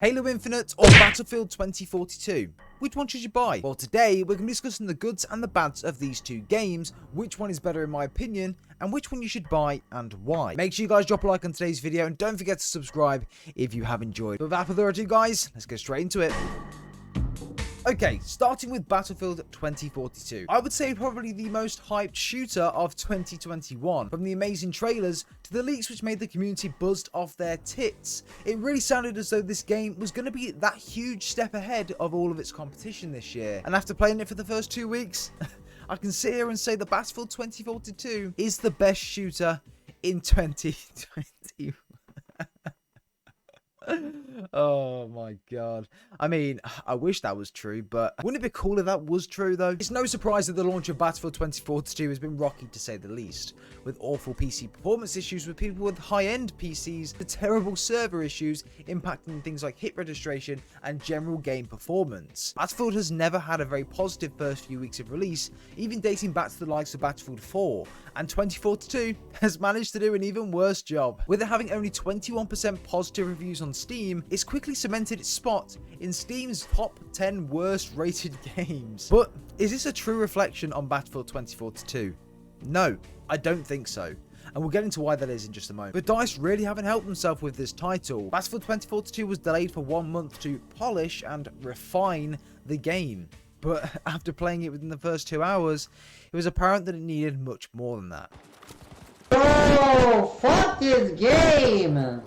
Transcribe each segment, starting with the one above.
Halo Infinite or Battlefield 2042? Which one should you buy? Well, today we're going to be discussing the goods and the bads of these two games, which one is better in my opinion, and which one you should buy and why. Make sure you guys drop a like on today's video and don't forget to subscribe if you have enjoyed. But without further ado guys, let's get straight into it. Okay, starting with Battlefield 2042. I would say probably the most hyped shooter of 2021. From the amazing trailers to the leaks which made the community buzzed off their tits. It really sounded as though this game was going to be that huge step ahead of all of its competition this year. And after playing it for the first 2 weeks, I can sit here and say that Battlefield 2042 is the best shooter in 2021. Oh my god. I mean, I wish that was true, but wouldn't it be cool if that was true though? It's no surprise that the launch of Battlefield 2042 has been rocky to say the least, with awful PC performance issues with people with high-end PCs, the terrible server issues impacting things like hit registration and general game performance. Battlefield has never had a very positive first few weeks of release, even dating back to the likes of Battlefield 4, and 2042 has managed to do an even worse job. With it having only 21% positive reviews on Steam, it's quickly cemented its spot in Steam's top 10 worst rated games. But is this a true reflection on Battlefield 2042? No, I don't think so. And we'll get into why that is in just a moment. But DICE really haven't helped themselves with this title. Battlefield 2042 was delayed for 1 month to polish and refine the game. But after playing it within the first 2 hours, it was apparent that it needed much more than that. Oh, fuck this game!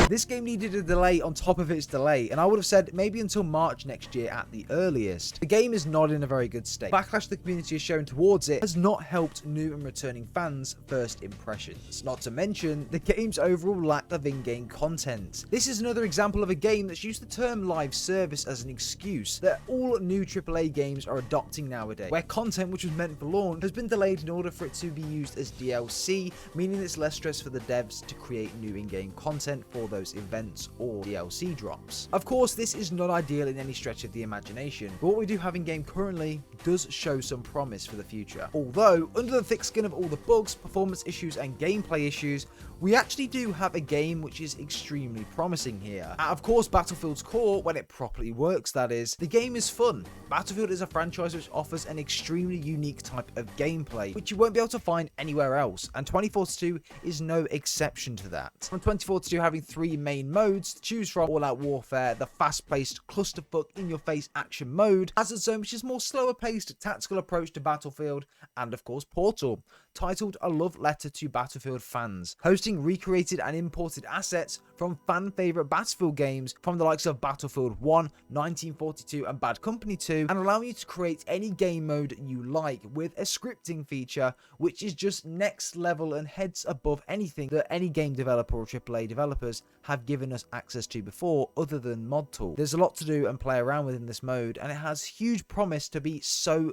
This game needed a delay on top of its delay, and I would have said maybe until March next year at the earliest. The game is not in a very good state. Backlash the community has shown towards it has not helped new and returning fans' first impressions. Not to mention the game's overall lack of in-game content. This is another example of a game that's used the term live service as an excuse that all new AAA games are adopting nowadays, where content which was meant for launch has been delayed in order for it to be used as DLC, meaning it's less stress for the devs to create new in-game content for those events or DLC drops. Of course, this is not ideal in any stretch of the imagination, but what we do have in game currently does show some promise for the future. Although, under the thick skin of all the bugs, performance issues and gameplay issues, we actually do have a game which is extremely promising here. At, of course, Battlefield's core, when it properly works that is, the game is fun. Battlefield is a franchise which offers an extremely unique type of gameplay, which you won't be able to find anywhere else, and 2042 is no exception to that. From 2042 having 3 main modes to choose from: all-out warfare, the fast-paced clusterfuck in-your-face action mode, Hazard Zone, which is more slower-paced tactical approach to Battlefield, and of course Portal, titled A Love Letter to Battlefield Fans, hosting recreated and imported assets from fan-favourite Battlefield games from the likes of Battlefield 1, 1942 and Bad Company 2, and allowing you to create any game mode you like with a scripting feature which is just next level and heads above anything that any game developer or AAA developers have given us access to before other than mod tool. There's a lot to do and play around with in this mode, and it has huge promise to be so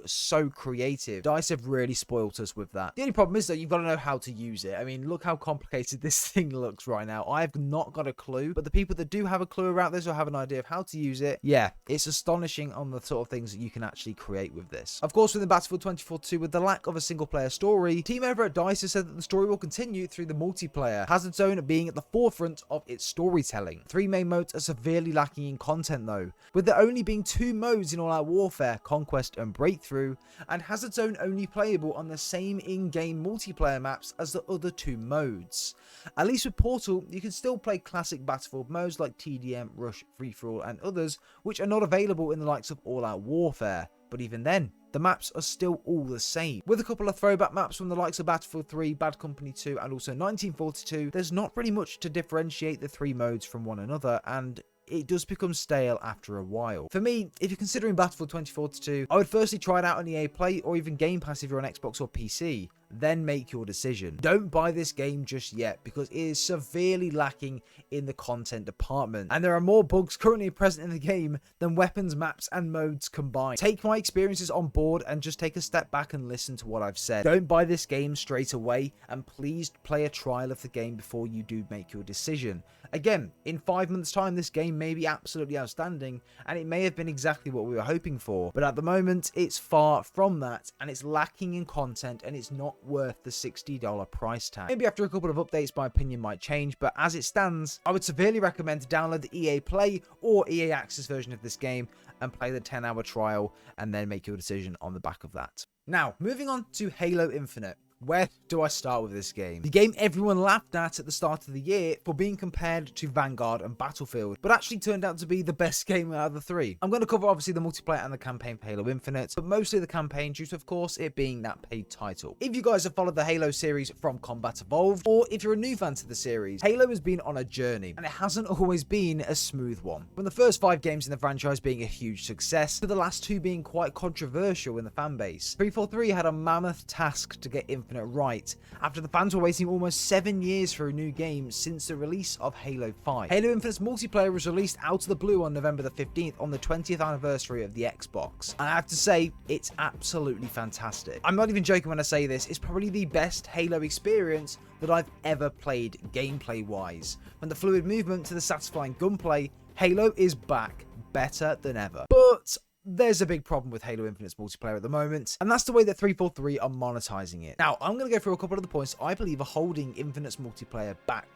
creative. DICE have really spoilt us with that. The only problem is that you've got to know how to use it. I mean, look how complicated this thing looks right now. I've not got a clue, but the people that do have a clue about this or have an idea of how to use it, yeah, it's astonishing on the sort of things that you can actually create with this. Of course, within Battlefield 2042, with the lack of a single player story, team over at DICE has said that the story will continue through the multiplayer, Hazard Zone being at the forefront of its storytelling. 3 main modes are severely lacking in content though, with there only being 2 modes in all-out warfare, Conquest and Breakthrough, and Hazard Zone only playable on the same in-game multiplayer maps as the other 2 modes. At least with Portal, you can still play classic Battlefield modes like TDM, Rush, Free-for-all and others, which are not available in the likes of all-out warfare, but even then, the maps are still all the same. With a couple of throwback maps from the likes of Battlefield 3, Bad Company 2 and also 1942, there's not really much to differentiate the 3 modes from one another, and it does become stale after a while. For me, if you're considering Battlefield 2042, I would firstly try it out on EA Play or even Game Pass if you're on Xbox or PC. Then make your decision. Don't buy this game just yet because it is severely lacking in the content department, and there are more bugs currently present in the game than weapons, maps and modes combined. Take my experiences on board and just take a step back and listen to what I've said. Don't buy this game straight away, and please play a trial of the game before you do make your decision, Again, in 5 months' time, this game may be absolutely outstanding, and it may have been exactly what we were hoping for. But at the moment, it's far from that, and it's lacking in content, and it's not worth the $60 price tag. Maybe after a couple of updates, my opinion might change, but as it stands, I would severely recommend to download the EA Play or EA Access version of this game and play the 10-hour trial, and then make your decision on the back of that. Now, moving on to Halo Infinite. Where do I start with this game? The game everyone laughed at the start of the year for being compared to Vanguard and Battlefield, but actually turned out to be the best game out of the three. I'm going to cover obviously the multiplayer and the campaign for Halo Infinite, but mostly the campaign due to, of course, it being that paid title. If you guys have followed the Halo series from Combat Evolved, or if you're a new fan to the series, Halo has been on a journey, and it hasn't always been a smooth one. From the first 5 games in the franchise being a huge success, to the last 2 being quite controversial in the fanbase, 343 had a mammoth task to get Infinite right, after the fans were waiting almost 7 years for a new game since the release of Halo 5. Halo Infinite's multiplayer was released out of the blue on November the 15th on the 20th anniversary of the Xbox, and I have to say, it's absolutely fantastic. I'm not even joking when I say this, it's probably the best Halo experience that I've ever played gameplay-wise. From the fluid movement to the satisfying gunplay, Halo is back better than ever. But there's a big problem with Halo Infinite's multiplayer at the moment, and that's the way that 343 are monetizing it. Now, I'm going to go through a couple of the points I believe are holding Infinite's multiplayer back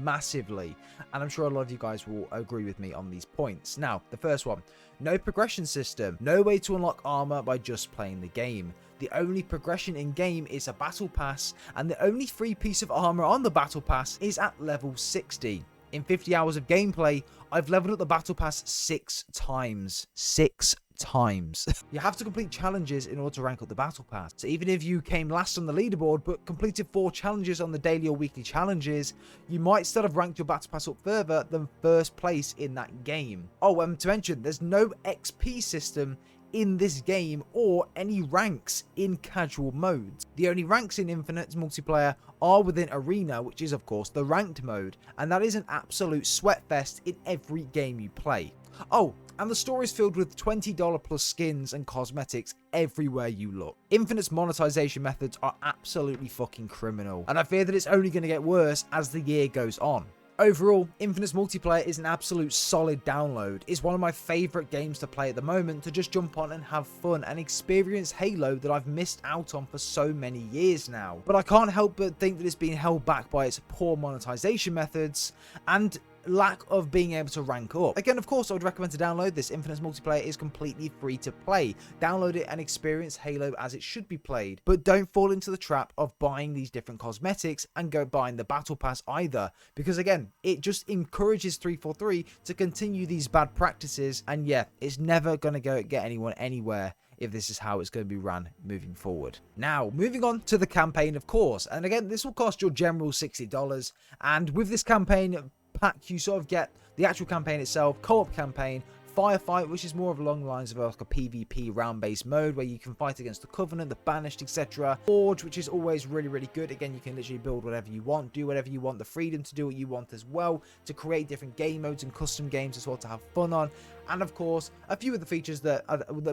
massively, and I'm sure a lot of you guys will agree with me on these points. Now, the first one, no progression system, no way to unlock armor by just playing the game. The only progression in game is a battle pass, and the only free piece of armor on the battle pass is at level 60. In 50 hours of gameplay, I've leveled up the battle pass 6 times. 6 times. You have to complete challenges in order to rank up the battle pass. So even if you came last on the leaderboard but completed 4 challenges on the daily or weekly challenges, you might still have ranked your battle pass up further than first place in that game. Oh, to mention, there's no XP system in this game or any ranks in casual modes. The only ranks in Infinite's multiplayer are within Arena, which is of course the ranked mode, and that is an absolute sweatfest in every game you play. Oh, and the store is filled with $20 plus skins and cosmetics everywhere you look. Infinite's monetization methods are absolutely fucking criminal, and I fear that it's only going to get worse as the year goes on. Overall, Infinite's multiplayer is an absolute solid download. It's one of my favourite games to play at the moment, to just jump on and have fun and experience Halo that I've missed out on for so many years now. But I can't help but think that it's being held back by its poor monetization methods and lack of being able to rank up. Again, of course, I would recommend to download this. Infinite's multiplayer is completely free to play. Download it and experience Halo as it should be played. But don't fall into the trap of buying these different cosmetics and go buying the battle pass either. Because again, it just encourages 343 to continue these bad practices. And yeah, it's never going to get anyone anywhere if this is how it's going to be ran moving forward. Now, moving on to the campaign, of course. And again, this will cost your general $60. And with this campaign pack, you sort of get the actual campaign itself, co-op campaign, Firefight, which is more along the lines of like a PvP round-based mode where you can fight against the Covenant, the Banished, etc. Forge, which is always really good. Again, you can literally build whatever you want, do whatever you want, the freedom to do what you want as well, to create different game modes and custom games as well to have fun on. And of course, a few of the features that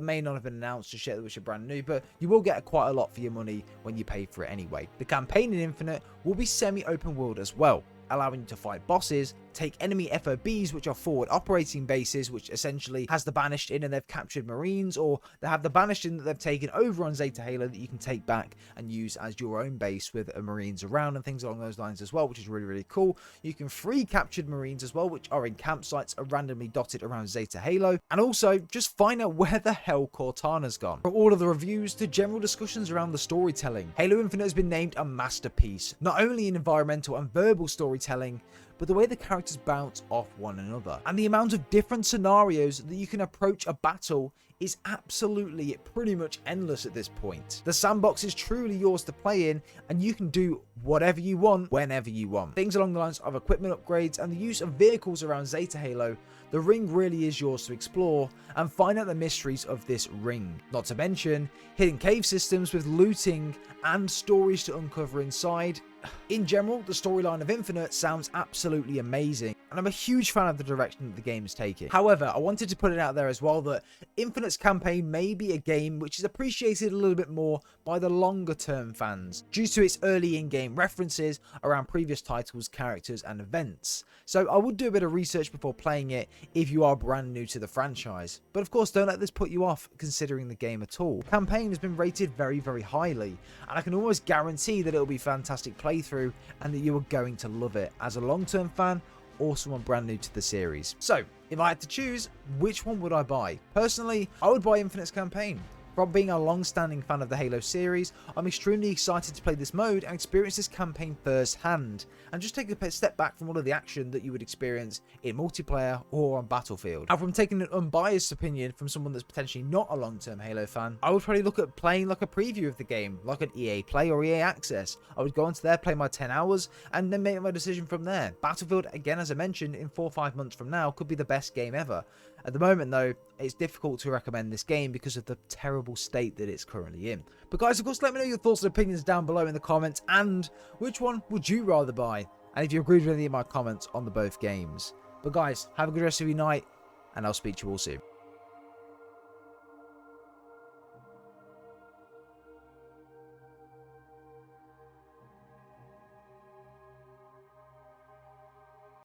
may not have been announced just yet, which are brand new, but you will get quite a lot for your money when you pay for it anyway. The campaign in Infinite will be semi-open world as well, allowing you to fight bosses, take enemy FOBs, which are forward operating bases, which essentially has the Banished in and they've captured Marines, or they have the Banished in that they've taken over on Zeta Halo that you can take back and use as your own base with Marines around and things along those lines as well, which is really cool. You can free captured Marines as well, which are in campsites are randomly dotted around Zeta Halo, and also just find out where the hell Cortana's gone. From all of the reviews to general discussions around the storytelling, Halo Infinite has been named a masterpiece, not only in environmental and verbal storytelling, but the way the characters bounce off one another. And the amount of different scenarios that you can approach a battle is absolutely pretty much endless at this point. The sandbox is truly yours to play in, and you can do whatever you want, whenever you want. Things along the lines of equipment upgrades and the use of vehicles around Zeta Halo, the ring really is yours to explore and find out the mysteries of this ring. Not to mention hidden cave systems with looting and stories to uncover inside. In general, the storyline of Infinite sounds absolutely amazing. and I'm a huge fan of the direction that the game is taking. However, I wanted to put it out there as well that Infinite's campaign may be a game which is appreciated a little bit more by the longer term fans due to its early in-game references around previous titles, characters and events. So I would do a bit of research before playing it if you are brand new to the franchise. But of course, don't let this put you off considering the game at all. The campaign has been rated very, very highly, and I can almost guarantee that it will be a fantastic playthrough and that you are going to love it as a long-term fan or someone brand new to the series. So, if I had to choose, which one would I buy? Personally, I would buy Infinite's campaign. From being a long-standing fan of the Halo series, I'm extremely excited to play this mode and experience this campaign firsthand, and just take a step back from all of the action that you would experience in multiplayer or on Battlefield. And from taking an unbiased opinion from someone that's potentially not a long-term Halo fan, I would probably look at playing like a preview of the game, like an EA Play or EA Access. I would go onto there, play my 10 hours, and then make my decision from there. Battlefield, again as I mentioned, in 4 or 5 months from now, could be the best game ever. At the moment though, it's difficult to recommend this game because of the terrible state that it's currently in. But guys, of course, let me know your thoughts and opinions down below in the comments, and which one would you rather buy? And if you agreed with any of my comments on the both games. But guys, have a good rest of your night, and I'll speak to you all soon.